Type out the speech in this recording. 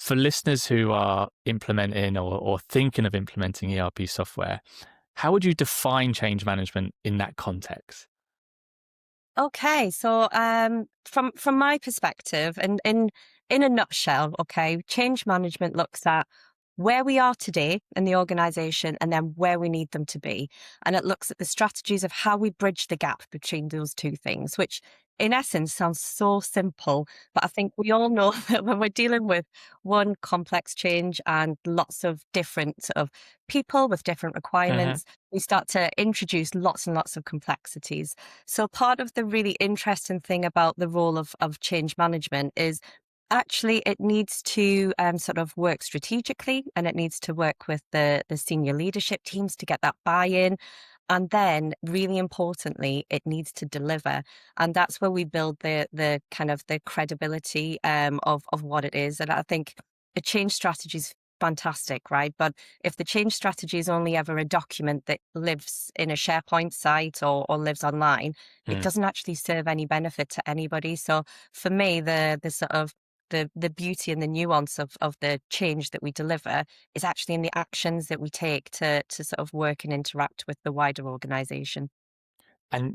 For listeners who are implementing or thinking of implementing ERP software, how would you define change management in that context? Okay, so from my perspective, and in a nutshell, okay, change management looks at where we are today in the organization and then where we need them to be. And it looks at the strategies of how we bridge the gap between those two things, which in essence sounds so simple. But I think we all know that when we're dealing with one complex change and lots of different sort of people with different Hmm. requirements, we start to introduce lots and lots of complexities. So part of the really interesting thing about the role of change management is actually it needs to sort of work strategically, and it needs to work with the senior leadership teams to get that buy-in. And then really importantly, it needs to deliver. And that's where we build the kind of the credibility of what it is. And I think a change strategy is fantastic, right? But if the change strategy is only ever a document that lives in a SharePoint site or lives online, it Mm. doesn't actually serve any benefit to anybody. So for me, the sort of the beauty and the nuance of the change that we deliver is actually in the actions that we take to sort of work and interact with the wider organization. And